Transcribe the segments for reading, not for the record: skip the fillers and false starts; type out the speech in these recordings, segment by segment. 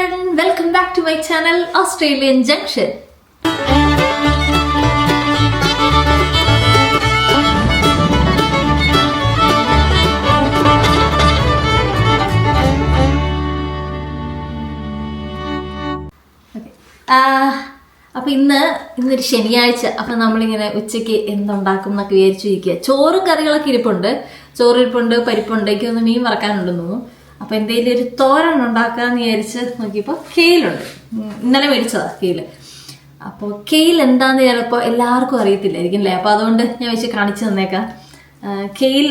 everyone, welcome back to my channel Australian Junction. അപ്പോൾ ഇന്നൊരു ശനിയാഴ്ച. അപ്പം നമ്മളിങ്ങനെ ഉച്ചയ്ക്ക് എന്തുണ്ടാക്കും എന്നൊക്കെ വിചാരിച്ചിരിക്കുക. ചോറും കറികളൊക്കെ ഇരിപ്പുണ്ട്, ചോറിരിപ്പുണ്ട്, പരിപ്പുണ്ട്, എനിക്കൊന്ന് മീൻ വറക്കാനുണ്ടെന്ന് തോന്നുന്നു. അപ്പോൾ എന്തെങ്കിലും ഒരു തോരൻ ഉണ്ടാക്കാമെന്ന് വിചാരിച്ച് നോക്കിയപ്പോൾ കെയിലുണ്ട്. ഇന്നലെ മേടിച്ചതാ കെയില്. അപ്പോൾ കെയിൽ എന്താന്ന് ചിലപ്പോൾ എല്ലാവർക്കും അറിയത്തില്ലായിരിക്കും അല്ലേ. അപ്പോൾ അതുകൊണ്ട് ഞാൻ വെച്ച് കാണിച്ചു തന്നേക്കാം. കെയിൽ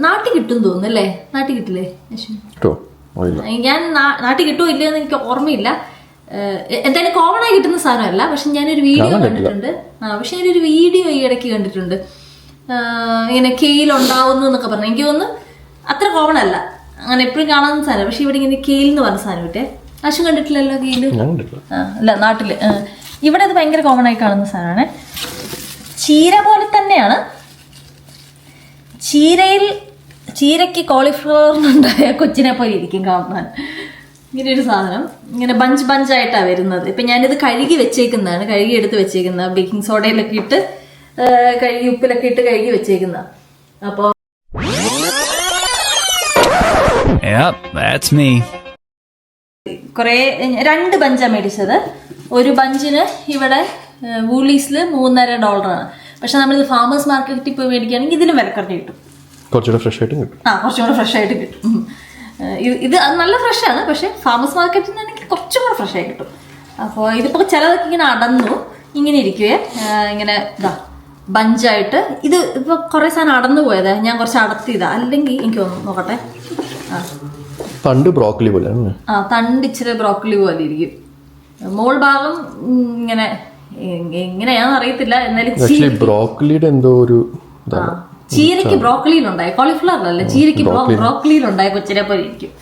നാട്ടിൽ കിട്ടും തോന്നുന്നു അല്ലേ? നാട്ടിൽ കിട്ടില്ലേ? ഞാൻ നാട്ടിൽ കിട്ടുമോ ഇല്ലയെന്ന് എനിക്ക് ഓർമ്മയില്ല. എന്തായാലും കോമൺ ആയി കിട്ടുന്ന സാധനമല്ല. പക്ഷെ ഞാനൊരു വീഡിയോ കണ്ടിട്ടുണ്ട്. പക്ഷെ ഞാനൊരു വീഡിയോ ഈ ഇടയ്ക്ക് കണ്ടിട്ടുണ്ട്, ഇങ്ങനെ കെയിൽ ഉണ്ടാവുന്നു എന്നൊക്കെ പറഞ്ഞു. എനിക്ക് തോന്നുന്നു അത്ര കോമൺ അല്ല, അങ്ങനെ എപ്പോഴും കാണാവുന്ന സാധനം. പക്ഷെ ഇവിടെ ഇങ്ങനെ കെയിൽ എന്ന് പറഞ്ഞ സാധനം കിട്ടേ. അശ്വം കണ്ടിട്ടില്ലല്ലോ കെയില്? അല്ല, നാട്ടില് ഇവിടെ അത് ഭയങ്കര കോമൺ ആയി കാണുന്ന സാധനമാണ്. ചീര പോലെ തന്നെയാണ്. ചീരയ്ക്ക് കോളിഫ്ലവറിനുണ്ടായ കൊച്ചിനെ പോലെ ഇരിക്കും കാണാൻ. ഇങ്ങനെ ഒരു സാധനം ഇങ്ങനെ ബഞ്ചായിട്ടാണ് വരുന്നത്. ഇപ്പം ഞാനിത് കഴുകി വെച്ചേക്കുന്നതാണ്, കഴുകി എടുത്ത് വെച്ചേക്കുന്ന, ബേക്കിംഗ് സോഡയിലൊക്കെ ഇട്ട് കഴുകി ഉപ്പിലൊക്കെ ഇട്ട് കഴുകി വെച്ചേക്കുന്ന. അപ്പോൾ രണ്ട് ബഞ്ചാണ് മേടിച്ചത്. ഒരു ബഞ്ചിന് ഇവിടെ വൂളീസിൽ $3.5. പക്ഷെ നമ്മളിത് ഫാമേഴ്സ് മാർക്കറ്റിൽ പോയി മേടിക്കുകയാണെങ്കിൽ ഇതിലും വിലക്കറഞ്ഞ് കിട്ടും, കുറച്ചുകൂടെ ഫ്രഷ് ആയിട്ട് കിട്ടും. ഇത് നല്ല ഫ്രഷാണ്, പക്ഷെ ഫാമേഴ്സ് മാർക്കറ്റിൽ നിന്നാണെങ്കിൽ കുറച്ചും കൂടെ ഫ്രഷ് ആയി കിട്ടും. അപ്പോൾ ഇതിപ്പോൾ ചിലതൊക്കെ ഇങ്ങനെ അടന്നു ഇങ്ങനെ ഇരിക്കുവേ, ഇങ്ങനെ ഇതാ ബഞ്ചായിട്ട്. ഇത് ഇപ്പോൾ കുറേ സാധനം അടന്നു പോയതാ, ഞാൻ കുറച്ച് അടത്തിയതാ. അല്ലെങ്കിൽ എനിക്ക് നോക്കട്ടെ, തണ്ട് ബ്രോക്കലി പോലെ. തണ്ട് ഇച്ചിരി ബ്രോക്കലി പോലെ ഇരിക്കും. മോൾ ഭാഗം ഇങ്ങനെ എങ്ങനെയാണെന്ന് അറിയത്തില്ല. എന്നാലും ബ്രോക്കലിയുടെ എന്തോ ഒരു ചീരയ്ക്ക് ബ്രോക്കലിയിലുണ്ടായ, കോളിഫ്ലവറിലല്ലേ, ചീരയ്ക്ക് ബ്രോക്കലിയിലുണ്ടായ കൊച്ചിനെ പോലെ ഇരിക്കും.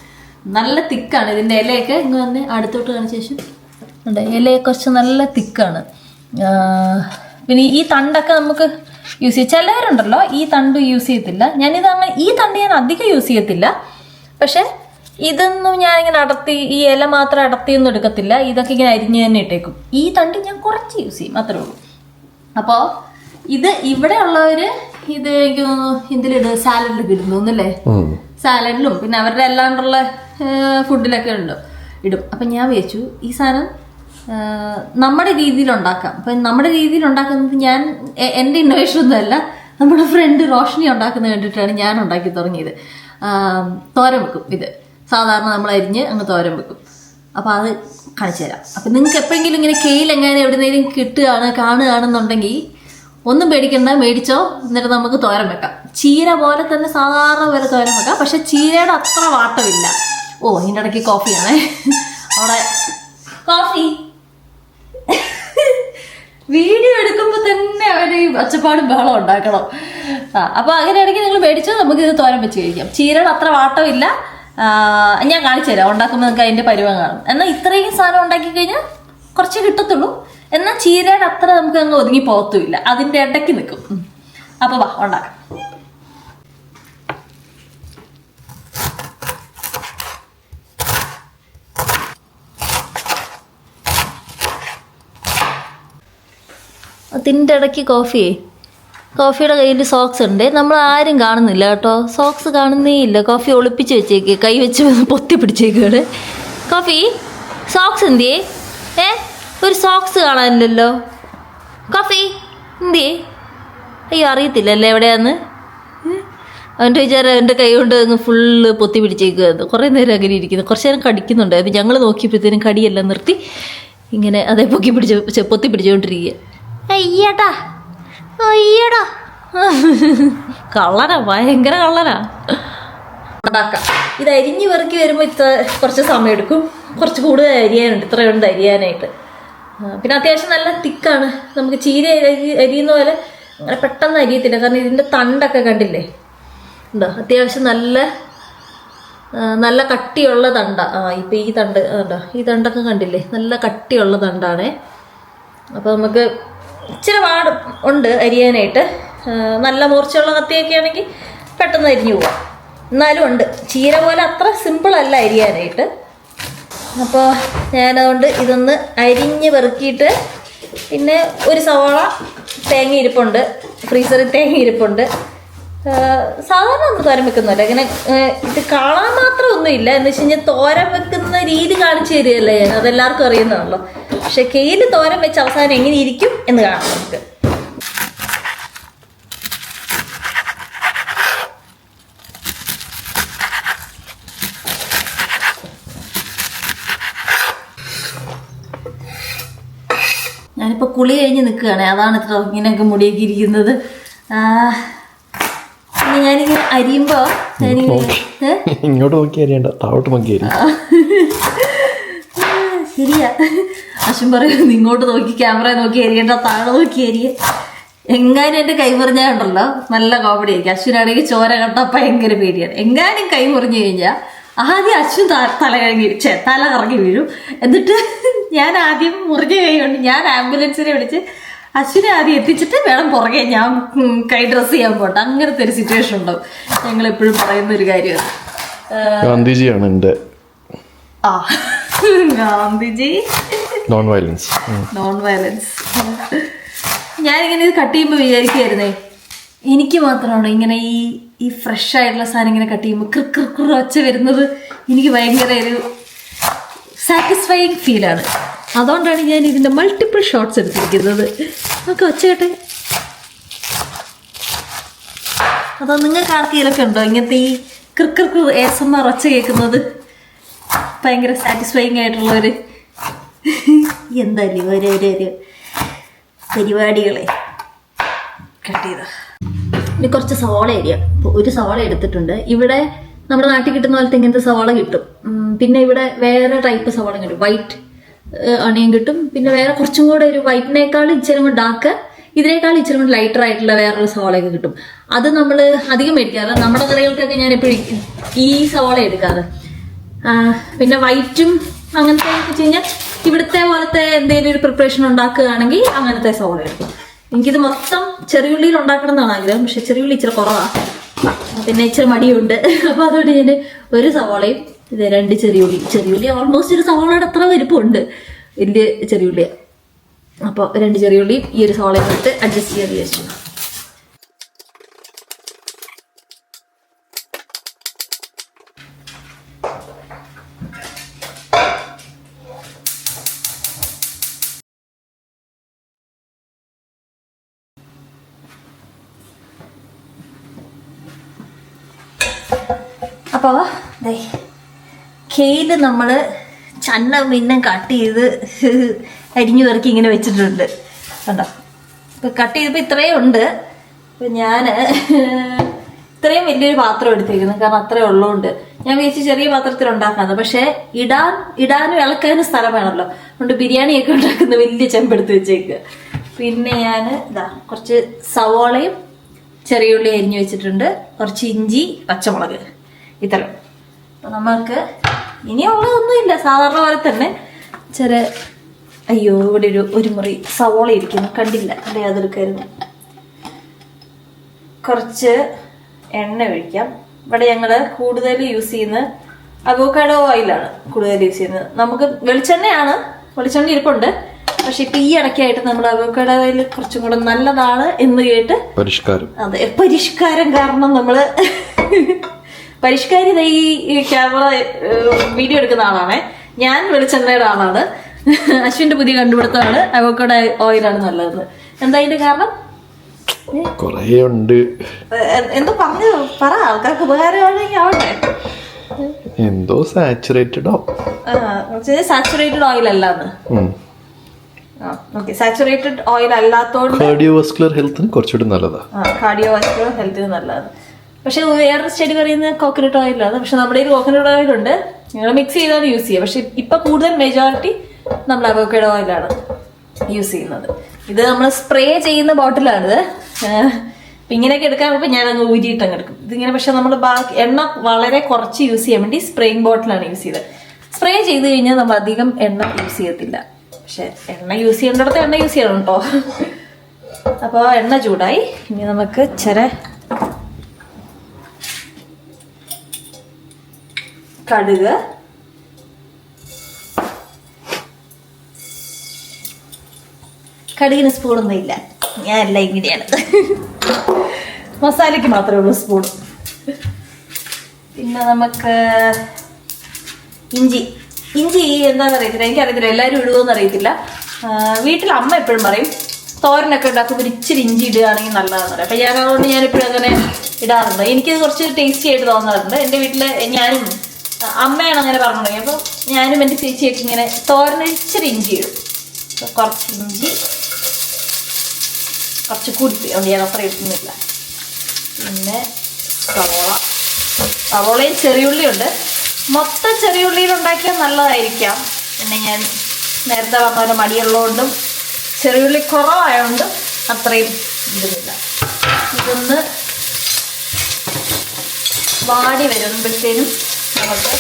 നല്ല തിക്കാണ് ഇതിന്റെ ഇലയൊക്കെ. ഇങ്ങ് വന്ന് അടുത്തോട്ട് കാണിച്ച ശേഷം ഉണ്ട്, ഇലയൊക്കെ കുറച്ച് നല്ല തിക്കാണ്. പിന്നെ ഈ തണ്ടൊക്കെ നമുക്ക് യൂസ് ചെയ്യാം. ചിലവരുണ്ടല്ലോ ഈ തണ്ട് യൂസ് ചെയ്യത്തില്ല. ഈ തണ്ട് ഞാൻ അധികം യൂസ് ചെയ്യത്തില്ല. പക്ഷെ ഇതൊന്നും ഞാനിങ്ങനെ അടത്തി, ഈ ഇല മാത്രം അടത്തിയൊന്നും എടുക്കത്തില്ല. ഇതൊക്കെ ഇങ്ങനെ അരിഞ്ഞ് തന്നെ ഇട്ടേക്കും. ഈ തണ്ട് ഞാൻ കുറച്ച് യൂസ് ചെയ്യും, അത്രേ ഉള്ളൂ. അപ്പോൾ ഇത് ഇവിടെ ഉള്ളവര് ഇത് എനിക്ക് തോന്നുന്നു ഇതിലിടും, സാലഡിലൊക്കെ ഇടും തോന്നുന്നല്ലേ, സാലഡിലും പിന്നെ അവരുടെ അല്ലാണ്ടുള്ള ഫുഡിലൊക്കെ ഇടും. അപ്പം ഞാൻ വിചാരിച്ചു ഈ സാധനം നമ്മുടെ രീതിയിൽ ഉണ്ടാക്കാം. അപ്പം നമ്മുടെ രീതിയിൽ ഉണ്ടാക്കുന്നത് ഞാൻ എൻ്റെ ഇന്നോവേഷൻ ഒന്നും അല്ല, നമ്മുടെ ഫ്രണ്ട് റോഷ്നി ഉണ്ടാക്കുന്നത് കണ്ടിട്ടാണ് ഞാൻ ഉണ്ടാക്കി തുടങ്ങിയത്. തോരൻ വെക്കും. ഇത് സാധാരണ നമ്മൾ അരിഞ്ഞ് അങ്ങ് തോരൻ വെക്കും. അപ്പോൾ അത് കാണിച്ചു തരാം. അപ്പം നിങ്ങൾക്ക് എപ്പോഴെങ്കിലും ഇങ്ങനെ കെയിൽ എങ്ങനെ എവിടെന്നെങ്കിലും കാണുകയാണെന്നുണ്ടെങ്കിൽ ഒന്നും പേടിക്കണ്ട, മേടിച്ചോ. എന്നിട്ട് നമുക്ക് തോരൻ വെക്കാം. ചീര പോലെ തന്നെ സാധാരണ പോലെ തോരൻ വെക്കാം. പക്ഷെ ചീരയുടെ അത്ര വാട്ടമില്ല. ഇതിൻ്റെ ഇടയ്ക്ക് കോഫിയാണേ, അവിടെ കോഫി. വീഡിയോ എടുക്കുമ്പോൾ തന്നെ അവർ ഒച്ചപ്പാടും ബഹളം ഉണ്ടാക്കണം. അപ്പോൾ അങ്ങനെയാണെങ്കിൽ നിങ്ങൾ മേടിച്ചോ, നമുക്ക് ഇത് തോരൻ വെച്ച് കഴിക്കാം. ചീരയുടെ അത്ര വാട്ടമില്ല. ഞാൻ കാണിച്ചു തരാം ഉണ്ടാക്കുമ്പോൾ നിങ്ങൾക്ക് അതിൻ്റെ പരുവം കാണും. എന്നാൽ ഇത്രയും സാധനം ഉണ്ടാക്കി കഴിഞ്ഞാൽ കുറച്ച് കിട്ടത്തുള്ളൂ. എന്നാൽ ചീരയുടെ അത്ര നമുക്ക് അങ്ങ് ഒതുങ്ങി പോകത്തുമില്ല, അതിൻ്റെ ഇടയ്ക്ക് നിൽക്കും. അപ്പോൾ വാ ഉണ്ടാക്കാം. അതിൻ്റെ ഇടയ്ക്ക് കോഫിയുടെ കയ്യിൽ സോക്സ് ഉണ്ട്. നമ്മൾ ആരും കാണുന്നില്ല കേട്ടോ, സോക്സ് കാണുന്നേ ഇല്ല. കോഫി ഒളിപ്പിച്ച് വെച്ചേക്ക്, കൈ വെച്ച് പൊത്തി പിടിച്ചേക്കാണ്. കോഫി സോക്സ് എന്തിയേ? ഒരു സോക്സ് കാണാനില്ലല്ലോ. കോഫി എന്തിയേ? അയ്യോ, അറിയത്തില്ലല്ലേ എവിടെയാന്ന്. അവൻ്റെ വിചാരം എൻ്റെ കൈ കൊണ്ട് അങ്ങ് ഫുള്ള് പൊത്തി പിടിച്ചേക്കുന്നത്. കുറേ നേരം അങ്ങനെ ഇരിക്കുന്നു. കുറച്ച് നേരം കടിക്കുന്നുണ്ടായിരുന്നു. ഞങ്ങൾ നോക്കിയപ്പോഴത്തേനും കടിയെല്ലാം നിർത്തി ഇങ്ങനെ അതേ പൊത്തി പിടിച്ചുകൊണ്ടിരിക്കുക. അയ്യടാ കള്ളനാ, ഭയങ്കര കള്ളനാ. ഉണ്ടാക്കാം. ഇത് അരിഞ്ഞ് പെറുക്കി വരുമ്പോൾ കുറച്ച് സമയം എടുക്കും. കുറച്ച് കൂടുതൽ അരിയാനുണ്ട്, ഇത്രയുണ്ട് അരിയാനായിട്ട്. പിന്നെ അത്യാവശ്യം നല്ല തിക്കാണ്. നമുക്ക് ചീര അരിയുന്ന പോലെ അങ്ങനെ പെട്ടെന്ന് അരിയത്തില്ല, കാരണം ഇതിൻ്റെ തണ്ടൊക്കെ കണ്ടില്ലേ, ഉണ്ടോ? അത്യാവശ്യം നല്ല കട്ടിയുള്ള തണ്ട. ഇപ്പം ഈ തണ്ട് ഉണ്ടോ, ഈ തണ്ടൊക്കെ കണ്ടില്ലേ, നല്ല കട്ടിയുള്ള തണ്ടാണേ. അപ്പോൾ നമുക്ക് ഇച്ചിരി പാട് ഉണ്ട് അരിയാനായിട്ട്. നല്ല മൂർച്ചയുള്ള കത്തിയൊക്കെ ആണെങ്കിൽ പെട്ടെന്ന് അരിഞ്ഞു പോവാം. എന്നാലും ഉണ്ട്, ചീര പോലെ അത്ര സിമ്പിളല്ല അരിയാനായിട്ട്. അപ്പോൾ ഞാനതുകൊണ്ട് ഇതൊന്ന് അരിഞ്ഞ് പെറുക്കിയിട്ട് പിന്നെ ഒരു സവാള തേങ്ങ ഇരിപ്പുണ്ട്, ഫ്രീസറിൽ തേങ്ങ ഇരിപ്പുണ്ട്. സാധാരണ ഒന്നും തോരൻ വെക്കുന്നില്ല, ഇങ്ങനെ ഇത് കാണാൻ മാത്രമൊന്നുമില്ല. എന്ന് വെച്ച് കഴിഞ്ഞാൽ തോരൻ വെക്കുന്ന രീതി കാണിച്ചു തരികയല്ലേ ഞാൻ, അതെല്ലാവർക്കും അറിയുന്നതാണല്ലോ. പക്ഷെ കെയിൽ തോരൻ വെച്ച് അവസാനം എങ്ങനെ ഇരിക്കും എന്ന് കാണാം നമുക്ക്. ഞാനിപ്പോൾ കുളി കഴിഞ്ഞ് നിൽക്കുകയാണ്, അതാണ് ഇത്ര ഇങ്ങനെയൊക്കെ മുടിയൊക്കെ ഇരിക്കുന്നത്. പിന്നെ ഞാനിങ്ങനെ അരിയുമ്പോൾ ഇങ്ങോട്ട് നോക്കി അരിയണ്ട, താഴോട്ട് നോക്കി അരി. ശരിയാ, അശ്വൻ പറയുന്നു ഇങ്ങോട്ട് നോക്കി ക്യാമറ നോക്കി അരിയണ്ട, താഴെ നോക്കി അരിയ. എങ്ങാനും എൻ്റെ കൈ മുറിഞ്ഞാലുണ്ടല്ലോ നല്ല കോമഡി ആയിരിക്കും. അശ്വനാണെങ്കിൽ ചോര കണ്ടാൽ ഭയങ്കര പേടിയാണ്. എങ്ങാനും കൈ മുറിഞ്ഞു കഴിഞ്ഞാൽ ആദ്യം അശ്വൻ തല കറങ്ങി വീഴും. എന്നിട്ട് ഞാൻ ആദ്യം മുറിഞ്ഞ കൈ കൊണ്ട് ഞാൻ ആംബുലൻസിനെ വിളിച്ച് അശ്വിനെ ആദ്യം എത്തിച്ചിട്ട് വേണം പുറകെ ഞാൻ കൈ ഡ്രസ് ചെയ്യാൻ പോട്ടെ. അങ്ങനത്തെ ഒരു സിറ്റുവേഷൻ ഉണ്ടാവും. ഞങ്ങൾ എപ്പോഴും പറയുന്ന ഒരു കാര്യമാണ്. ഗാന്ധിജിയാണ് എൻ്റെ ഗാന്ധിജി നോൺ വയലൻസ്. ഞാനിങ്ങനെ ഇത് കട്ട് ചെയ്യുമ്പോൾ വിചാരിക്കുമായിരുന്നേ, എനിക്ക് മാത്രമാണോ ഇങ്ങനെ ഈ ഫ്രഷ് ആയിട്ടുള്ള സാധനം ഇങ്ങനെ കട്ട് ചെയ്യുമ്പോൾ ക്രിക്കർ ഒച്ച വരുന്നത് എനിക്ക് ഭയങ്കര ഒരു സാറ്റിസ്ഫൈയിങ് ഫീലാണ്. അതുകൊണ്ടാണ് ഞാൻ ഇതിൻ്റെ മൾട്ടിപ്പിൾ ഷോട്ട്സ് എടുത്തിരിക്കുന്നത്. നമുക്ക് ഒച്ച കേട്ടെ. അതോ നിങ്ങൾക്ക് ആർക്കെങ്കിലൊക്കെ ഉണ്ടോ ഇങ്ങനത്തെ ഈ ക്രിക്കർ ASMR ഒച്ച കേൾക്കുന്നത് ഭയങ്കര സാറ്റിസ്ഫൈയിങ് ആയിട്ടുള്ളൊരു എന്തായാലും ഒരു പരിപാടികളെ കട്ട് ചെയ്ത. ഇനി കുറച്ച് സവാള അരിയാ. അപ്പോൾ ഒരു സവാള എടുത്തിട്ടുണ്ട്. ഇവിടെ നമ്മുടെ നാട്ടിൽ കിട്ടുന്ന പോലത്തെ ഇങ്ങനത്തെ സവാള കിട്ടും. പിന്നെ ഇവിടെ വേറെ ടൈപ്പ് സവാള കിട്ടും, വൈറ്റ് അണിയൻ കിട്ടും. പിന്നെ വേറെ കുറച്ചും കൂടെ ഒരു വൈറ്റിനേക്കാൾ ഇച്ചിരി കൂടെ ഡാർക്ക്, ഇതിനേക്കാൾ ഇച്ചിരി കൂടെ ലൈറ്റർ ആയിട്ടുള്ള വേറൊരു സവാളയൊക്കെ കിട്ടും. അത് നമ്മൾ അധികം മേടിക്കാറ്. നമ്മുടെ കറികൾക്കൊക്കെ ഞാൻ എപ്പോഴും ഈ സവാള എടുക്കാറ്. പിന്നെ വൈറ്റും അങ്ങനത്തെ വെച്ച് കഴിഞ്ഞാൽ ഇവിടുത്തെ പോലത്തെ എന്തെങ്കിലും ഒരു പ്രിപ്പറേഷൻ ഉണ്ടാക്കുകയാണെങ്കിൽ അങ്ങനത്തെ സവാള എടുക്കും. എനിക്കിത് മൊത്തം ചെറിയുള്ളിയിൽ ഉണ്ടാക്കണം എന്നാണ് ആഗ്രഹം. പക്ഷെ ചെറിയുള്ളി ഇച്ചിരി കുറവാണ്, പിന്നെ ഇച്ചിരി മടിയുണ്ട്. അപ്പോൾ അതുകൊണ്ട് ഞാൻ ഒരു സവാളയും ഇത് 2 ചെറിയുള്ളി ഓൾമോസ്റ്റ് ഒരു സവാളയുടെ അത്ര വലിപ്പമുണ്ട്, വലിയ ചെറിയുള്ളിയാണ്. അപ്പോൾ 2 ചെറിയുള്ളിയും ഈ ഒരു സവാളയും ഇട്ട് അഡ്ജസ്റ്റ് ചെയ്യാൻ വിചാരിച്ചു. അപ്പോൾ കെയിൽ നമ്മൾ ചന്നം പിന്നെ കട്ട് ചെയ്ത് അരിഞ്ഞു പെറുക്കി ഇങ്ങനെ വെച്ചിട്ടുണ്ട് കണ്ടോ. ഇപ്പം കട്ട് ചെയ്തപ്പോൾ ഇത്രയും ഉണ്ട്. ഇപ്പം ഞാൻ ഇത്രയും വലിയൊരു പാത്രം എടുത്തിരിക്കുന്നു, കാരണം അത്രയും ഉള്ളതുകൊണ്ട് ഞാൻ വിചാരിച്ച് ചെറിയ പാത്രത്തിൽ ഉണ്ടാക്കാമെന്ന്. പക്ഷേ ഇടാനും ഇളക്കാനും സ്ഥലം വേണമല്ലോ, അതുകൊണ്ട് ബിരിയാണിയൊക്കെ ഉണ്ടാക്കുന്ന വലിയ ചെമ്പെടുത്ത് വെച്ചേക്കുക. പിന്നെ ഞാൻ കുറച്ച് സവോളയും ചെറിയുള്ളി അരിഞ്ഞു വെച്ചിട്ടുണ്ട്, കുറച്ച് ഇഞ്ചി, പച്ചമുളക്, ഇത്ര. അപ്പം നമ്മൾക്ക് ഇനിയുള്ളതൊന്നുമില്ല, സാധാരണ പോലെ തന്നെ. അയ്യോ ഇവിടെ ഒരു മുറി സവോള ഇരിക്കുന്നു, കണ്ടില്ല, അല്ലേ അതെടുക്കായിരുന്നു. കുറച്ച് എണ്ണ ഒഴിക്കാം. ഇവിടെ ഞങ്ങൾ കൂടുതൽ യൂസ് ചെയ്യുന്നത് അവോക്കാഡോ ഓയിലാണ് കൂടുതൽ യൂസ് ചെയ്യുന്നത്. നമുക്ക് വെളിച്ചെണ്ണ ഇരിപ്പുണ്ട്, പക്ഷെ ഇപ്പൊ ഈ ഇടയ്ക്കായിട്ട് നമ്മൾ അവോക്കാഡോ ഓയിൽ കുറച്ചും കൂടെ നല്ലതാണ് എന്ന് കേട്ട് അതെ പരിഷ്കാരം കാരണം നമ്മള് പരിഷ്കാരി ഈ ക്യാമറ വീഡിയോ എടുക്കുന്ന ആളാണ്. ഞാൻ വെളിച്ചെണ്ണയുടെ ആളാണ്. അശ്വിന്റെ പുതിയ കണ്ടുപിടുത്തമാണ് അവോക്കാഡോ ഓയിലാണ് നല്ലത്. എന്താ അതിന്റെ കാരണം? എന്തോ പറഞ്ഞു പറ, ആൾക്കാർക്ക് ഉപകാരമാണെങ്കിൽ ആവട്ടെ. എന്തോ സാച്ചുറേറ്റഡ് ഓയിൽ അല്ലാന്ന്. സാച്ചുറേറ്റഡ് ഓയിൽ അല്ലാത്തോണ്ട് കാർഡിയോവാസ്കുലർ ഹെൽത്തിന് കുറച്ചുകൂടി നല്ലതാണ്. കാർഡിയോവാസ്കുലർ ഹെൽത്തിന് നല്ലതാണ്. പക്ഷെ വേറൊരു സ്റ്റഡി പറയുന്നത് കോക്കനട്ട് ഓയിലാണ്. പക്ഷെ നമ്മുടെ കയ്യിൽ കോക്കനട്ട് ഓയിലുണ്ട്, ഞങ്ങൾ മിക്സ് ചെയ്താണ് യൂസ് ചെയ്യുക. പക്ഷെ ഇപ്പൊ കൂടുതൽ മെജോറിറ്റി നമ്മൾ അവോക്കാഡോ ഓയിലാണ് യൂസ് ചെയ്യുന്നത്. ഇത് നമ്മൾ സ്പ്രേ ചെയ്യുന്ന ബോട്ടിലാണിത്. ഇങ്ങനെയൊക്കെ എടുക്കാൻ പോകുമ്പോൾ ഞാൻ അങ്ങ് ഊരിയിട്ടങ്ങ് എടുക്കും ഇതിങ്ങനെ. പക്ഷെ നമ്മൾ എണ്ണ വളരെ കുറച്ച് യൂസ് ചെയ്യാൻ വേണ്ടി സ്പ്രേയിങ് ബോട്ടിലാണ് യൂസ് ചെയ്തത്. സ്പ്രേ ചെയ്ത് കഴിഞ്ഞാൽ നമ്മൾ അധികം എണ്ണ യൂസ് ചെയ്യത്തില്ല. പക്ഷെ എണ്ണ യൂസ് ചെയ്യേണ്ടിടത്ത് എണ്ണ യൂസ് ചെയ്യണം കേട്ടോ. അപ്പോൾ എണ്ണ ചൂടായി. ഇനി നമുക്ക് കടുക്, കടുകിന് സ്പൂണൊന്നും ഇല്ല, ഞാൻ എല്ലാം ഇങ്ങനെയാണ്. മസാലയ്ക്ക് മാത്രമേ ഉള്ളൂ സ്പൂൺ. പിന്നെ നമുക്ക് ഇഞ്ചി എന്താണെന്ന് അറിയത്തില്ല, എനിക്കറിയത്തില്ല എല്ലാവരും ഇടുമോയെന്ന് അറിയത്തില്ല. വീട്ടിൽ അമ്മ എപ്പോഴും പറയും തോരനൊക്കെ ഉണ്ടാക്കുമ്പോൾ ഇച്ചിരി ഇഞ്ചി ഇടുകയാണെങ്കിൽ നല്ലതാണെന്ന് പറയും. അപ്പം അതുകൊണ്ട് ഞാനിപ്പോഴും അങ്ങനെ ഇടാറുണ്ട്. എനിക്കിത് കുറച്ച് ടേസ്റ്റി ആയിട്ട് തോന്നാറുണ്ട്. എൻ്റെ വീട്ടിൽ ഞാനും അമ്മയാണ് അങ്ങനെ പറഞ്ഞു തുടങ്ങി. അപ്പോൾ ഞാനും എൻ്റെ ചേച്ചിയൊക്കെ ഇങ്ങനെ തോരന് ഇച്ചിരി ഇഞ്ചി ഇടും. കുറച്ച് ഇഞ്ചി കുറച്ച് കൂടിപ്പോയി, അതുകൊണ്ട് ഞാൻ അത്ര ഇടുന്നില്ല. പിന്നെ സവോളയും ചെറിയുള്ളിയുണ്ട്. മൊത്തം ചെറിയുള്ളിയിൽ ഉണ്ടാക്കിയാൽ നല്ലതായിരിക്കാം. പിന്നെ ഞാൻ നേരത്തെ പറഞ്ഞ പോലെ മടിയുള്ളതുകൊണ്ടും ചെറിയുള്ളി കുറവായതുകൊണ്ടും അത്രയും ഇടുന്നില്ല. ഇതൊന്ന് വാടി വരുമ്പോഴത്തേനും നമുക്ക്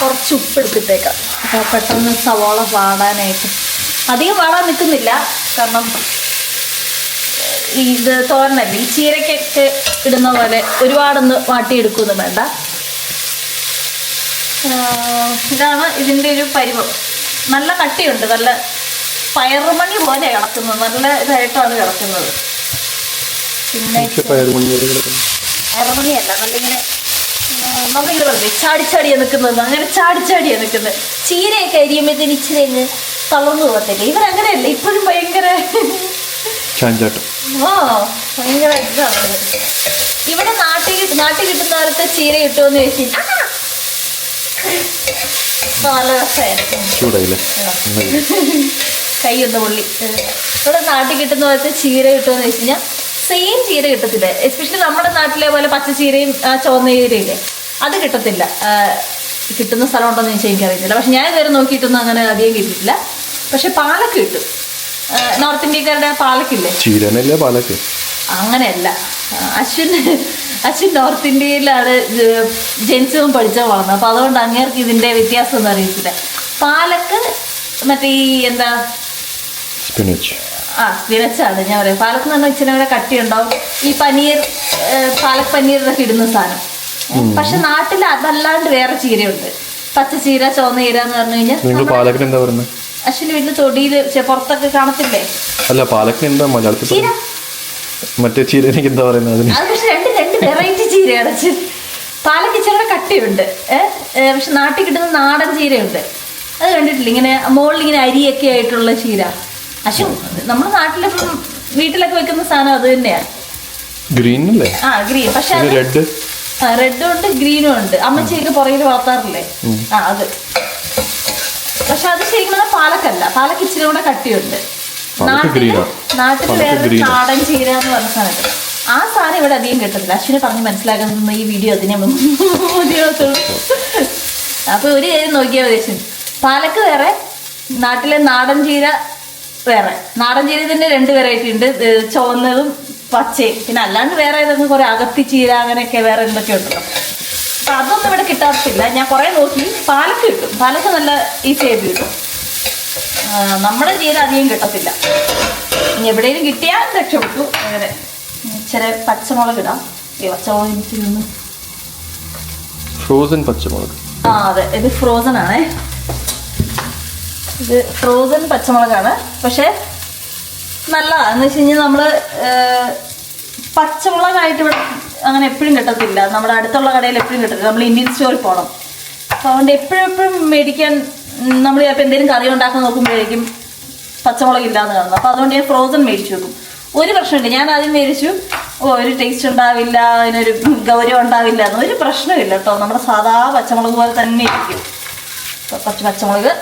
കുറച്ച് ഉപ്പെടുത്തിട്ടേക്കാം. അപ്പോൾ പെട്ടെന്ന് സവോള വാടാനായിട്ട് അധികം വാടാൻ നിൽക്കുന്നില്ല. കാരണം ഇത് തോരനല്ല, ഈ ചീരക്കൊക്കെ ഇടുന്ന പോലെ ഒരുപാടൊന്ന് വാട്ടിയെടുക്കുകയൊന്നും വേണ്ട. ഇതാണ് ഇതിൻ്റെ ഒരു പരുവം. നല്ല കട്ടിയുണ്ട്, നല്ല പയറുമണി പോലെ കിടക്കുന്നത്, നല്ല ഇതായിട്ടാണ് കിടക്കുന്നത്. പിന്നെ പയറുമണിയല്ല, നല്ലിങ്ങനെ നമ്മളിങ്ങനെ പറഞ്ഞേ ചാടിച്ചാടിയാണ് നിൽക്കുന്നത്, അങ്ങനെ ചാടിച്ചാടിയാണ് നിൽക്കുന്നത്. ചീരയൊക്കെ അരിയുമ്പോഴത്തേന് ഇച്ചിരി അങ്ങ് തളർന്നു പോകത്തില്ല. ഇവരങ്ങനെയല്ല, ഇപ്പോഴും ഭയങ്കര ഭയങ്കര ഇതാണ്. ഇവിടെ നാട്ടിൽ കിട്ടുന്ന കാലത്ത് ചീര കിട്ടുമെന്ന് ചോദിച്ചാൽ നല്ല രസമായിരുന്നു. കൈ ഒന്ന് പൊള്ളി. ഇവിടെ നാട്ടിൽ കിട്ടുന്ന പോലത്തെ ചീര കിട്ടുമെന്ന് വെച്ച് കഴിഞ്ഞാൽ സെയിം ചീര കിട്ടത്തില്ല. എസ്പെഷ്യലി നമ്മുടെ നാട്ടിലെ പോലെ പച്ച ചീരയും ചുവന്ന ചീരയില്ലേ, അത് കിട്ടത്തില്ല. കിട്ടുന്ന സ്ഥലം ഉണ്ടോയെന്ന് ചോദിച്ചാൽ എനിക്കറിയത്തില്ല. പക്ഷെ ഞാൻ ഇതുവരെ നോക്കിയിട്ടൊന്നും അങ്ങനെ അധികം കിട്ടിയിട്ടില്ല. പക്ഷെ പാലക്ക് കിട്ടും. നോർത്ത് ഇന്ത്യക്കാരുടെ പാലക്കില്ലേ, ചീരനല്ലേ പാലക്ക്? അങ്ങനെയല്ല. അശ്വിൻ നോർത്ത് ഇന്ത്യയിലാണ് ജനിച്ചതും പഠിച്ചതും വളർന്നത്. അപ്പോൾ അതുകൊണ്ട് അങ്ങേർക്ക് ഇതിൻ്റെ വ്യത്യാസമൊന്നും അറിയത്തില്ല. പാലക്ക് മറ്റേ ഈ എന്താ സ്പിനച്ചാണ് ഞാൻ പറയാം. പാലക്ക് എന്ന് പറഞ്ഞാൽ ഇച്ചിരി കൂടെ കട്ടിയുണ്ടാവും. ഈ പനീർ, പാലക് പനീറിനൊക്കെ ഇടുന്ന സാധനം. പക്ഷെ നാട്ടിൽ അതല്ലാണ്ട് വേറെ ചീരയുണ്ട്, പച്ചച്ചീര, ചുവന്ന ചീര എന്ന് പറഞ്ഞു കഴിഞ്ഞാൽ. അശ്വിന് വീട്ടിൽ തൊടിയിൽ പുറത്തൊക്കെ കാണത്തില്ലേ? അല്ല, പാലക്കിന് എന്താ മലയാളത്തിൽ ചീര? മറ്റേ ചീര എനിക്ക് എന്താ പറയുന്നത്? അത് പക്ഷെ രണ്ട് വെറൈറ്റി ചീരയാണ്. പാലക്ക് ഇച്ചിരി കട്ടിയുണ്ട്, പക്ഷെ നാട്ടിൽ കിട്ടുന്ന നാടൻ ചീരയുണ്ട്. അത് കണ്ടിട്ടില്ല? ഇങ്ങനെ മുകളിൽ ഇങ്ങനെ അരിയൊക്കെ ആയിട്ടുള്ള ചീര. അശ്വ നമ്മുടെ നാട്ടിലിപ്പം വീട്ടിലൊക്കെ വെക്കുന്ന സാധനം അത് തന്നെയാണ്. ഗ്രീൻ അല്ലേ? ഗ്രീൻ. പക്ഷെ റെഡും ഉണ്ട് ഗ്രീനും ഉണ്ട്. അമ്മച്ചിയൊക്കെ പുറകിൽ വളർത്താറില്ലേ, അത്. പക്ഷെ അത് ശരിക്കും പറഞ്ഞാൽ പാലക്കല്ല, പാലക്ക് ഇച്ചിരി കൂടെ കട്ടിയുണ്ട്. നാട്ടിൽ വേറെ നാടൻ ചീര എന്ന് പറഞ്ഞ സാധനം, ആ സാധനം ഇവിടെ അധികം കിട്ടത്തില്ല. അശ്വിനെ പറഞ്ഞ് മനസ്സിലാക്കുന്ന ഈ വീഡിയോ അതിനെ അപ്പൊ ഒരു കാര്യം നോക്കിയാൽ മതി. പാലക്ക് വേറെ, നാട്ടിലെ നാടൻ ചീര വേറെ. നാടൻ ചീര തന്നെ 2 വെറൈറ്റി ഉണ്ട്, ചുവന്നതും പച്ചയും. പിന്നെ അല്ലാണ്ട് വേറെ ഏതെങ്കിലും കുറെ അകത്തി ചീര അങ്ങനെയൊക്കെ വേറെ എന്തൊക്കെ ഉണ്ടല്ലോ. അപ്പൊ അതൊന്നും ഇവിടെ കിട്ടാറില്ല. ഞാൻ കുറെ നോക്കി. പാലക്ക് കിട്ടും, പാലക്ക് നല്ല ഈസി ആയിട്ട് കിട്ടും. നമ്മുടെ ചീര അധികം കിട്ടത്തില്ല. ഇനി എവിടെയും കിട്ടിയാൽ രക്ഷപ്പെട്ടു. അങ്ങനെ ഇച്ചിരി പച്ചമുളക് ഇടാം. പച്ചമുളക് എനിക്ക് ഫ്രോസൺ പച്ചമുളക്. അതെ, ഇത് ഫ്രോസൺ ആണേ. ഇത് ഫ്രോസൺ പച്ചമുളകാണ്. പക്ഷെ നല്ലതാണെന്ന് വെച്ച് കഴിഞ്ഞാൽ നമ്മൾ പച്ചമുളകായിട്ട് ഇവിടെ അങ്ങനെ എപ്പോഴും കിട്ടത്തില്ല. നമ്മുടെ അടുത്തുള്ള കടയിൽ എപ്പോഴും കിട്ടത്തില്ല. നമ്മൾ ഇന്ത്യൻ സ്റ്റോറിൽ പോകണം. അപ്പോൾ അതുകൊണ്ട് എപ്പോഴും മേടിക്കാൻ നമ്മൾ ചിലപ്പോൾ എന്തെങ്കിലും കറി ഉണ്ടാക്കാൻ നോക്കുമ്പോഴേക്കും പച്ചമുളക് ഇല്ലാന്ന് കാണുന്നു. അപ്പോൾ അതുകൊണ്ട് ഞാൻ ഫ്രോസൺ മേടിച്ചു വെക്കും. ഒരു പ്രശ്നമില്ല. ഞാൻ ആദ്യം മേടിച്ചു, ഒരു ടേസ്റ്റ് ഉണ്ടാവില്ല, അതിനൊരു ഗൗരവം ഉണ്ടാവില്ല എന്ന്. ഒരു പ്രശ്നമില്ല കേട്ടോ. നമ്മുടെ സാധാ പച്ചമുളക് പോലെ തന്നെ ഇരിക്കും. കുറച്ച് പച്ചമുളക്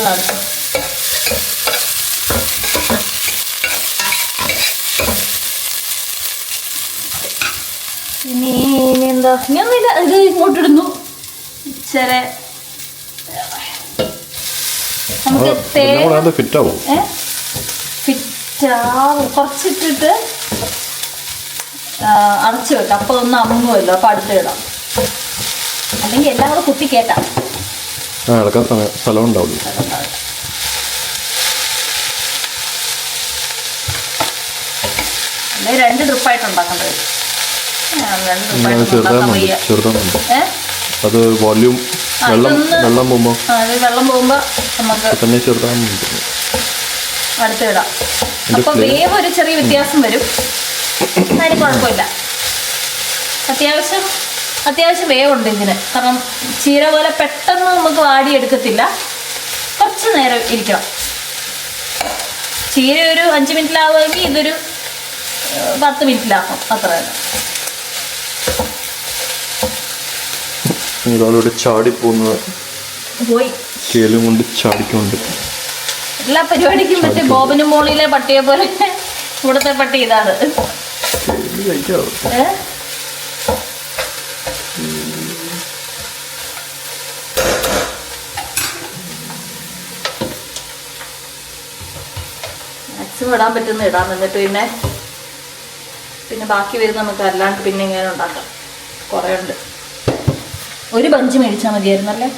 കാണിച്ചു. ഇനി എന്താ, ഇനിയൊന്നുമില്ല. ഇത് ഇങ്ങോട്ടിടുന്നു. ഇച്ചിരി നമുക്ക് കുറച്ചിട്ടിട്ട് അടച്ചു വെക്കാം. അപ്പൊ ഒന്ന് അമ്മുമല്ലോ. അപ്പൊ അടുത്ത് ഇടാം. അല്ലെങ്കിൽ എല്ലാം കൂടെ കുത്തി കേട്ടാം. 2 ട്രിപ്പായിട്ട് ഉണ്ടാക്കേണ്ടത്. 2 ചെറുതാകുന്നുണ്ട്. അത് വോള്യൂം വെള്ളം പോകുമ്പോൾ നമുക്ക് തന്നെ ചെറുതാകുന്നുണ്ട്. അടുത്തിടാം. അപ്പൊ വേവ് ഒരു ചെറിയ വ്യത്യാസം വരും, അതിന് കുഴപ്പമില്ല. അത്യാവശ്യം വേവുണ്ട് ഇതിന്. കാരണം ചീര പോലെ പെട്ടെന്ന് നമുക്ക് വാടിയെടുക്കത്തില്ല, കുറച്ച് നേരം ഇരിക്കണം. ചീര ഒരു 5 മിനിറ്റിലാവുമെങ്കിൽ ഇതൊരു 10 മിനിറ്റിലാക്കും, അത്ര തന്നെ. ഒരാളിവിടെ ചാടിപ്പോകുന്നത് പോയി കേലും കൊണ്ട് ചാടിക്കൊണ്ട് എല്ലാ പരിപാടിക്കും മറ്റേ ബോബനും മോളിയിലെ പട്ടിയെ പോലെ ഇവിടുത്തെ പട്ടി ഇതാണ്. മാക്സിമം ഇടാൻ പറ്റുന്ന ഇടാം. എന്നിട്ട് പിന്നെ ബാക്കി വരുന്ന നമുക്ക് അല്ലാണ്ട് പിന്നെ ഇങ്ങനെ ഉണ്ടാക്കാം. കുറേ ഉണ്ട്. ഒരു ബഞ്ച് മേടിച്ചാൽ മതിയായിരുന്നല്ലേ?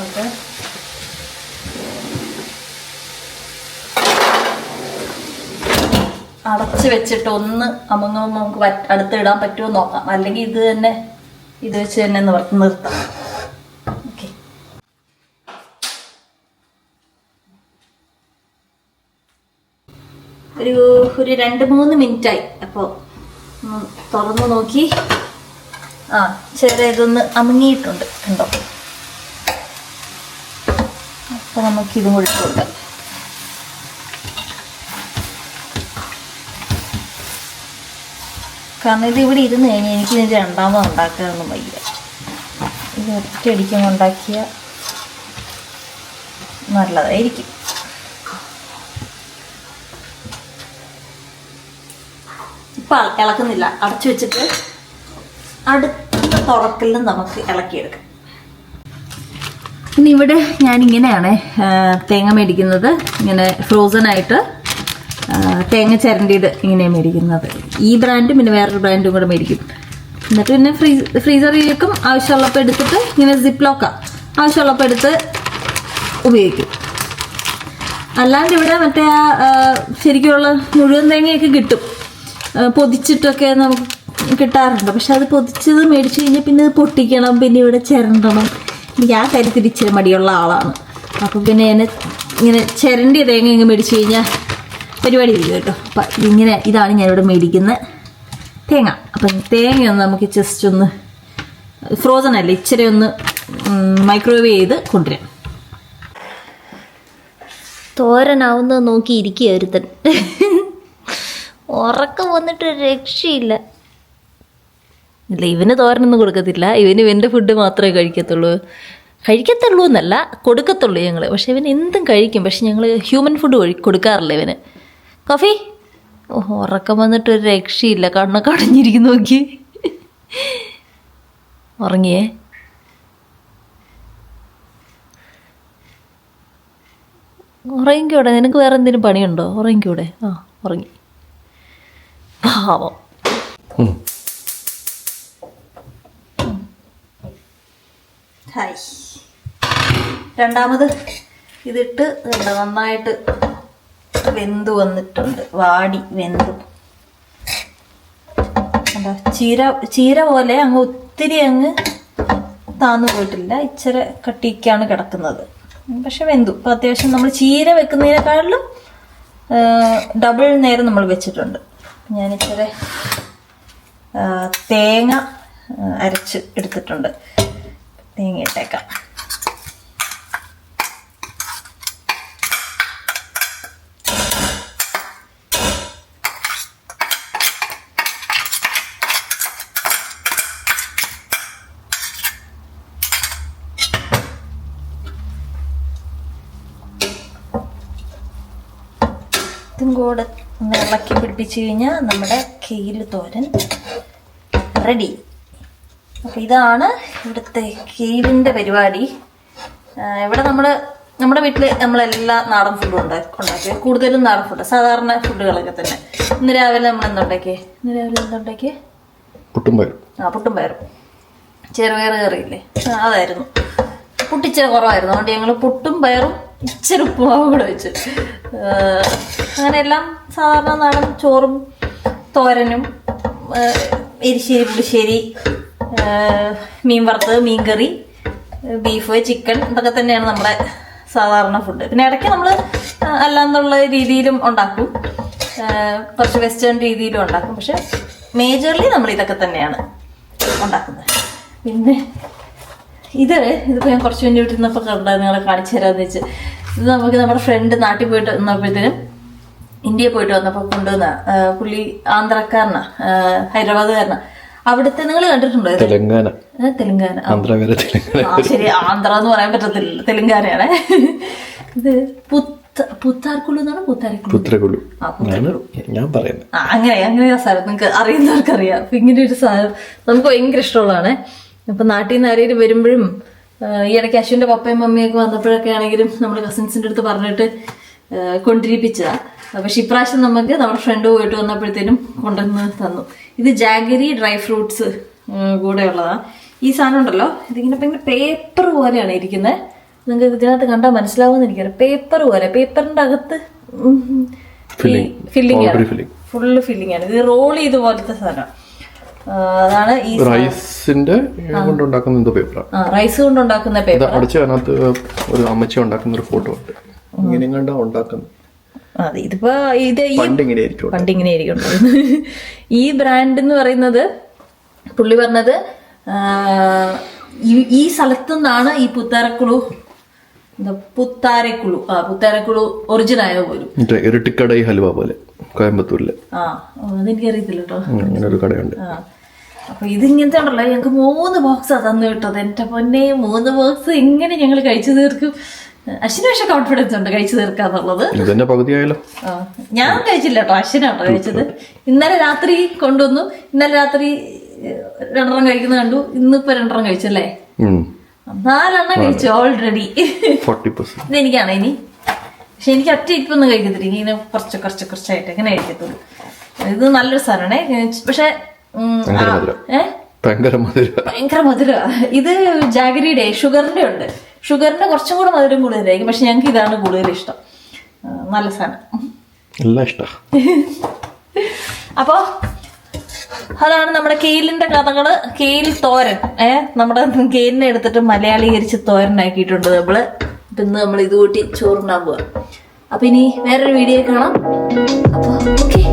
ഓക്കെ. അടച്ച് വെച്ചിട്ട് ഒന്ന് അമങ്ങുമ്പോൾ നമുക്ക് അടുത്ത് ഇടാൻ പറ്റുമോ നോക്കാം. അല്ലെങ്കിൽ ഇത് വെച്ച് തന്നെ നിർത്താം. ഓക്കെ. ഒരു 2-3 മിനിറ്റായി. അപ്പോൾ തുറന്നു നോക്കി. ചെറിയ ഇതൊന്ന് അമുങ്ങിയിട്ടുണ്ട്, കണ്ടോ? അപ്പോൾ നമുക്കിതും കൂടി ഇട്ട് കൊടുക്കാം. കാരണം ഇത് ഇവിടെ ഇരുന്ന് കഴിഞ്ഞാൽ എനിക്ക് ഇതിൻ്റെ രണ്ടാമത് ഉണ്ടാക്കാനൊന്നും വയ്യ. ഇത് ഒറ്റയടിക്കുമ്പോൾ ഉണ്ടാക്കിയ നല്ലതായിരിക്കും. ഇപ്പം ഇളക്കുന്നില്ല, അടച്ചു വെച്ചിട്ട് അടുത്ത തുറക്കലിൽ നമുക്ക് ഇളക്കിയെടുക്കാം. ഇനി ഇവിടെ ഞാനിങ്ങനെയാണ് തേങ്ങ മേടിക്കുന്നത്. ഇങ്ങനെ ഫ്രോസണായിട്ട് തേങ്ങ ചിരണ്ടിയത് ഇങ്ങനെ മേടിക്കുന്നത്. ഈ ബ്രാൻഡും പിന്നെ വേറൊരു ബ്രാൻഡും കൂടെ മേടിക്കും. എന്നിട്ട് പിന്നെ ഫ്രീസറിലേക്കും ആവശ്യമുള്ളപ്പോൾ എടുത്തിട്ട് ഇങ്ങനെ സിപ്പ് ലോക്കാം ആവശ്യമുള്ളപ്പോൾ എടുത്ത് ഉപയോഗിക്കും. അല്ലാണ്ട് ഇവിടെ മറ്റേ ശരിക്കുള്ള മുഴുവൻ തേങ്ങയൊക്കെ കിട്ടും, പൊതിച്ചിട്ടൊക്കെ നമുക്ക് കിട്ടാറുണ്ട്. പക്ഷെ അത് പൊതിച്ചത് മേടിച്ചു കഴിഞ്ഞാൽ പിന്നെ അത് പൊട്ടിക്കണം, പിന്നെ ഇവിടെ ചിരണ്ടണം. എനിക്ക് ആ കാര്യത്തിൽ ഇച്ചിരി മടിയുള്ള ആളാണ്. അപ്പം പിന്നെ ഇങ്ങനെ ചിരണ്ടിയ തേങ്ങ ഇങ്ങനെ മേടിച്ചു കഴിഞ്ഞാൽ പരിപാടി ഇല്ല കേട്ടോ. അപ്പം ഇതാണ് ഞാനിവിടെ മേടിക്കുന്ന തേങ്ങ. അപ്പം തേങ്ങയൊന്ന് നമുക്ക് ജസ്റ്റ് ഒന്ന് ഫ്രോസൺ അല്ല, ഇച്ചിരി ഒന്ന് മൈക്രോവേവ് ചെയ്ത് കൊണ്ടുവരാം. തോരനാവുന്നത് നോക്കി ഇരിക്കുക ഒരുത്തൻ. ഉറക്കം വന്നിട്ട് രക്ഷയില്ല. ഇല്ല, ഇവന് തോരനൊന്നും കൊടുക്കത്തില്ല. ഇവൻ്റെ ഫുഡ് മാത്രമേ കഴിക്കത്തുള്ളൂ എന്നല്ല, കൊടുക്കത്തുള്ളൂ ഞങ്ങൾ. പക്ഷെ ഇവൻ എന്തും കഴിക്കും. പക്ഷെ ഞങ്ങൾ ഹ്യൂമൻ ഫുഡ് കൊടുക്കാറില്ല ഇവന്. കോഫി ഉറക്കം വന്നിട്ട് ഒരു രക്ഷയില്ല. കണ്ണൊക്കെ അടഞ്ഞിരിക്കുന്നു നോക്കി. ഉറങ്ങിയേ? ഉറങ്ങിക്കൂടെ? നിനക്ക് വേറെ എന്തെങ്കിലും പണിയുണ്ടോ? ഉറങ്ങിക്കൂടെ? ഉറങ്ങി. പാവം. ഹായ്. രണ്ടാമത് ഇതിട്ട് നന്നായിട്ട് വെന്ത് വന്നിട്ടുണ്ട്. വാടി വെന്തു. ചീര പോലെ അങ്ങ് ഒത്തിരി അങ്ങ് താന്നു പോയിട്ടില്ല, ഇച്ചിരി കട്ടിക്കാണ് കിടക്കുന്നത്. പക്ഷെ വെന്തു. അപ്പം അത്യാവശ്യം നമ്മൾ ചീര വെക്കുന്നതിനേക്കാളിലും ഡബിൾ നേരം നമ്മൾ വെച്ചിട്ടുണ്ട്. ഞാനിച്ചിരി തേങ്ങ അരച്ച് എടുത്തിട്ടുണ്ട്. തേങ്ങ ഇട്ടേക്കാം. ഇതും കൂടെ ഒന്ന് ഇളക്കി പിടിപ്പിച്ച് കഴിഞ്ഞാൽ നമ്മുടെ കെയിൽ തോരൻ റെഡി. അപ്പോൾ ഇതാണ് ഇവിടുത്തെ കെയിലിൻ്റെ പരിപാടി. ഇവിടെ നമ്മുടെ വീട്ടിൽ നമ്മളെല്ലാ നാടൻ ഫുഡും ഉണ്ടാക്കി. കൂടുതലും നാടൻ ഫുഡ്, സാധാരണ ഫുഡുകളൊക്കെ തന്നെ. ഇന്ന് രാവിലെ നമ്മൾ എന്തുണ്ടാക്കിയേ? പുട്ടും പയറും. ചെറുപയർ കറിയില്ലേ, അതായിരുന്നു. പുട്ടിച്ചിരി കുറവായിരുന്നു, അതുകൊണ്ട് ഞങ്ങൾ പുട്ടും പയറും ഇച്ചിരി ഉപ്പുമാവും കൂടെ വെച്ചു. അങ്ങനെയെല്ലാം സാധാരണ നാടൻ ചോറും തോരനും എരിശ്ശേരി പുളിശ്ശേരി, മീൻ വറുത്തത്, മീൻകറി, ബീഫ്, ചിക്കൻ, ഇതൊക്കെ തന്നെയാണ് നമ്മുടെ സാധാരണ ഫുഡ്. പിന്നെ ഇടയ്ക്ക് നമ്മൾ അല്ലാന്നുള്ള രീതിയിലും ഉണ്ടാക്കും, കുറച്ച് വെസ്റ്റേൺ രീതിയിലും ഉണ്ടാക്കും. പക്ഷെ മേജർലി നമ്മൾ ഇതൊക്കെ തന്നെയാണ് ഉണ്ടാക്കുന്നത്. പിന്നെ ഇതിപ്പോൾ ഞാൻ കുറച്ച് വേണ്ടി വിട്ടിരുന്നപ്പോൾ കണ്ടാൽ നിങ്ങളെ കാണിച്ചു തരാമെന്ന് വെച്ച്, ഇത് നമുക്ക് നമ്മുടെ ഫ്രണ്ട് നാട്ടിൽ പോയിട്ട് വന്നപ്പോഴത്തേനും ഇന്ത്യയിൽ പോയിട്ട് വന്നപ്പോൾ കൊണ്ടുവന്ന പുള്ളി ആന്ധ്രക്കാരനാ, ഹൈദരാബാദുകാരനാ. അവിടുത്തെ നിങ്ങൾ കണ്ടിട്ടുണ്ടോ? തെലങ്കാന. ശരി, ആന്ധ്ര എന്ന് പറയാൻ പറ്റത്തില്ല, തെലങ്കാനയാണ്. ഇത് പുത്താർക്കുളു എന്നാണ്, പുത്താരക്കുളു. അങ്ങനെ സാധനം നിങ്ങൾക്ക് അറിയുന്നവർക്കറിയാം. അപ്പൊ ഇങ്ങനെ ഒരു സാധനം നമുക്ക് ഭയങ്കര ഇഷ്ടമുള്ളതാണ്. അപ്പൊ നാട്ടിൽ നിന്ന് ആരെങ്കിലും വരുമ്പോഴും, ഈ ഇടയ്ക്ക് അശ്വിന്റെ പപ്പയും മമ്മിയൊക്കെ വന്നപ്പോഴൊക്കെ ആണെങ്കിലും നമ്മൾ കസിൻസിന്റെ അടുത്ത് പറഞ്ഞിട്ട് കൊണ്ടിരിപ്പിച്ചതാ. പക്ഷെ ഇപ്രാവശ്യം നമുക്ക് നമ്മുടെ ഫ്രണ്ട് പോയിട്ട് വന്നപ്പോഴത്തേനും കൊണ്ടുവന്ന് തന്നു. ഇത് ജാഗരി ഡ്രൈ ഫ്രൂട്ട്സ് കൂടെ ഉള്ളതാ. ഈ സാധനം ഉണ്ടല്ലോ, ഇതിങ്ങനെ ഭയങ്കര പേപ്പർ പോലെയാണ് ഇരിക്കുന്നത്. നിങ്ങൾക്ക് ഇതിനകത്ത് കണ്ടാൽ മനസ്സിലാവുമെന്ന് എനിക്കറിയാം. പേപ്പർ പോലെ, പേപ്പറിന്റെ അകത്ത് ഫില്ലിംഗ് ആണ്, ഫുള്ള് ഫില്ലിംഗ് ആണ്. ഇത് റോൾ ചെയ്ത് പോലത്തെ സാധനം. അതാണ് ഈ റൈസിന്റെ കൊണ്ടുണ്ടാക്കുന്ന പേപ്പർ. റൈസ് കൊണ്ടുണ്ടാക്കുന്ന പേപ്പർ. ഒരു അമ്മച്ചി ഉണ്ടാക്കുന്ന ഒരു ഫോട്ടോ ഉണ്ട്. അതെ, ഇതിപ്പോ പണ്ടിങ്ങനെ ആയിരിക്കും. ഈ ബ്രാൻഡ് എന്ന് പറയുന്നത് പുള്ളി പറഞ്ഞത് ഈ സ്ഥലത്തു നിന്നാണ് ഈ പുത്താരക്കുളു ഒറിജിൻ ആയ പോലും. ഇരട്ടിക്കടൈ ഹൽവ പോലെ കോയമ്പത്തൂരില്. അതെനിക്കറിയത്തില്ല കേട്ടോ, അങ്ങനെ ഒരു കടയുണ്ട്. അപ്പൊ ഇതിങ്ങനത്തെ ഉണ്ടല്ലോ, ഞങ്ങക്ക് 3 ബോക്സാ തന്നു വിട്ടത്. എന്റെ പൊന്നെ, 3 ബോക്സ് എങ്ങനെ ഞങ്ങൾ കഴിച്ചു തീർക്കും? അശ്വിന് പക്ഷെ കോൺഫിഡൻസ് ഉണ്ട് കഴിച്ചു തീർക്കാന്നുള്ളത്. ഞാൻ കഴിച്ചില്ല കേട്ടോ, അശ്വിനാട്ടോ കഴിച്ചത്. ഇന്നലെ രാത്രി കൊണ്ടുവന്നു, ഇന്നലെ രാത്രി 2 കഴിക്കുന്ന കണ്ടു, ഇന്നിപ്പോ 2 കഴിച്ചല്ലേ, 4 കഴിച്ചു ഓൾറെഡി. ഇതെനിക്കാണ് ഇനി. പക്ഷെ എനിക്ക് ഒറ്റ ഇപ്പൊന്നും കഴിക്കത്തില്ല, ഇങ്ങനെ കുറച്ചായിട്ട് എങ്ങനെ കഴിക്കത്തുള്ളൂ. ഇത് നല്ലൊരു സാധനമാണേ. പക്ഷെ ഭയങ്കര മധുര. ഇത് ജാഗരിയുടെ ഷുഗറിന്റെ ഉണ്ട്. ഷുഗറിന്റെ കുറച്ചും കൂടെ മധുരം കൂടുതലായിരിക്കും. പക്ഷെ ഞങ്ങൾക്ക് ഇതാണ് കൂടുതൽ ഇഷ്ടം. നല്ല സാധനം, അപ്പൊ അതാണ് നമ്മുടെ കെയിലിന്റെ കഥകള്. കെയിൽ തോരൻ, നമ്മുടെ കെയിലിനെ എടുത്തിട്ട് മലയാളീകരിച്ച് തോരനാക്കിയിട്ടുണ്ട് നമ്മള്. ഇന്ന് നമ്മൾ ഇത് കൂട്ടി ചോറുണ്ടാൻ പോവാം. അപ്പൊ ഇനി വേറൊരു വീഡിയോ കാണാം. അപ്പൊ ഓക്കെ.